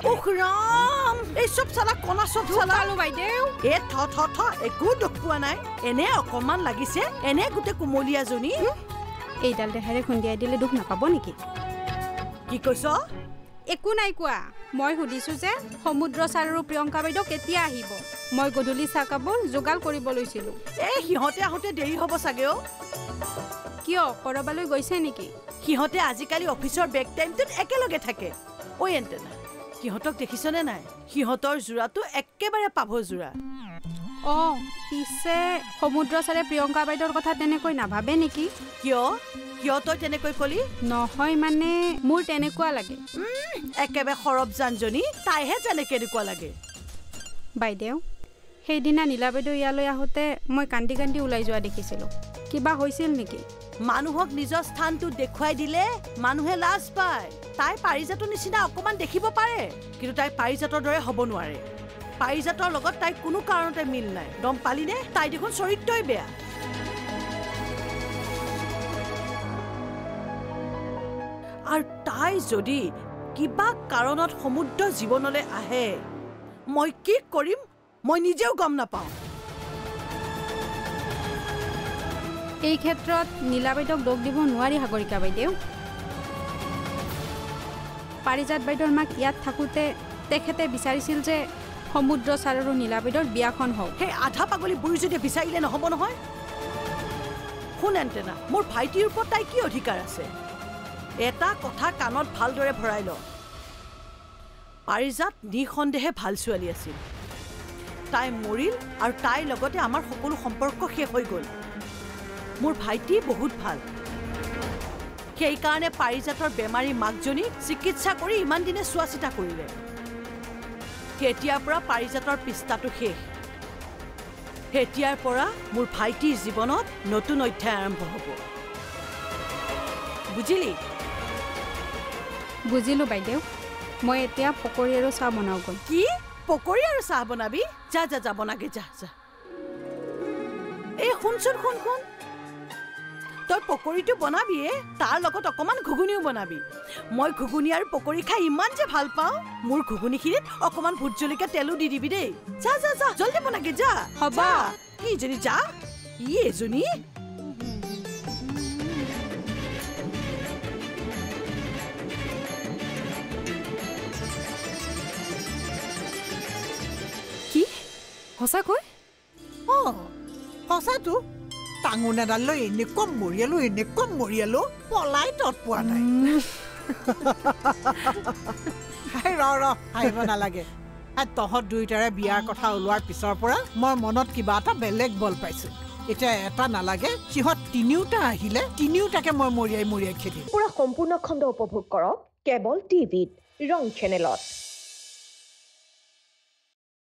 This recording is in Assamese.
Ukram! Ei sop sala kona sop sala alu বাইদেউ এ থ থ থ একো দুখ পোৱা নাই এনে অকমান লাগিছে এনে গুটে কুমলিয়া জনী এইডাল দেহাৰে খুন্দিয়াই দিলে দুখ নাপাব নেকি কি কৈছ একো নাই কোৱা মই সুধিছো যে সমুদ্ৰ ছাৰ আৰু প্ৰিয়ংকা বাইদেউ কেতিয়া আহিব মই গধূলি চাহ কাপোৰ যোগাল কৰিব লৈছিলো এই সিহঁতে আহোঁতে দেৰি হ'ব চাগে অ কিয় কৰবালৈ গৈছে নেকি সিহঁতে আজিকালি অফিচৰ বেক টাইমটোত একেলগে থাকে ঐ এণ্টেনা সিহঁতক দেখিছনে নাই সিহঁতৰ জোৰাটো একেবাৰে পাভ জোৰা অ পিছে সমুদ্ৰ ছাৰে প্ৰিয়ংকা বাইদেউৰ কথা তেনেকৈ নাভাবে নেকি কিয় কিয় তই তেনেকৈ কলি নহয় মানে মোৰ তেনেকুৱা লাগে একেবাৰে সৰব জানজনী তাইহে জানে কেনেকুৱা লাগে বাইদেউ সেইদিনা নীলা বাইদেউ ইয়ালৈ আহোঁতে মই কান্দি কান্দি ওলাই যোৱা দেখিছিলোঁ কিবা হৈছিল নেকি মানুহক নিজৰ স্থানটো দেখুৱাই দিলে মানুহে লাজ পায় তাই পাৰিজাতৰ নিচিনা অকমান দেখিব পাৰে কিন্তু তাই পাৰিজাতৰ দৰে হ'ব নোৱাৰে পাৰিজাতৰ লগত তাই কোনো কাৰণতে মিল নাই গম পালিনে তাই দেখোন চৰিত্ৰই বেয়া আৰু তাই যদি কিবা কাৰণত সমুদ্ৰ জীৱনলৈ আহে মই কি কৰিম মই নিজেও গম নাপাওঁ এই ক্ষেত্ৰত নীলা বাইদেউক দোষ দিব নোৱাৰি সাগৰিকা বাইদেউ পাৰিজাত বাইদেউৰ মাক ইয়াত থাকোঁতে তেখেতে বিচাৰিছিল যে সমুদ্ৰ ছাৰ আৰু নীলা বাইদেউৰ বিয়াখন হওক সেই আধা পাগলী বুঢ়ী যদি বিচাৰিলে নহ'ব নহয় শুন এণ্টেনা মোৰ ভাইটিৰ ওপৰত তাই কি অধিকাৰ আছে এটা কথা কাণত ভালদৰে ভৰাই ল পাৰিজাত নিঃসন্দেহে ভাল ছোৱালী আছিল তাই মৰিল আৰু তাইৰ লগতে আমাৰ সকলো সম্পৰ্ক শেষ হৈ গ'ল মোৰ ভাইটি বহুত ভাল সেইকাৰণে পাৰিজাতৰ বেমাৰী মাকজনী চিকিৎসা কৰি ইমান দিনে চোৱা চিতা কৰিলে কেতিয়াৰ পৰা পাৰিজাতৰ পিষ্টাটো শেষ এতিয়াৰ পৰা মোৰ ভাইটিৰ জীৱনত নতুন অধ্যায় আৰম্ভ হ'ব বুজিলি বুজিলোঁ বাইদেউ মই এতিয়া পকৰি আৰু চাহ বনাওঁ গ'ল কি পকৰি আৰু চাহ বনাবি যা যা যা বনাগে যা যা এই শুনচোন শুন শুন তই পকৰিটো বনাবিয়ে তাৰ লগত অকমান ঘুগুনিও বনাবি মই ঘুগুনি আৰু পকৰি খাই ইমান যে ভাল পাওঁ মোৰ ঘুগুনিখিনিত অকমান ভোট জলকীয়া তেলো দি দিবি দেই যা যা যা জলদি বনাগে যা হ'ব কি এজনী যা ই এজনী কি সঁচাকৈ সঁচাটো টাঙোন এডাল লৈ এনেকুৱা মৰিয়ালো পলাই তত পোৱা নাই ৰ আহিব নালাগে তহঁত দুইটাৰে বিয়াৰ কথা ওলোৱাৰ পিছৰ পৰা মই মনত কিবা এটা বেলেগ বল পাইছো এতিয়া এটা নালাগে সিহঁত তিনিওটা আহিলে তিনিওটাকে মই মৰিয়াই খেদিম পুৰা সম্পূৰ্ণ খণ্ড উপভোগ কৰক কেবল টিভিত ৰং চেনেলত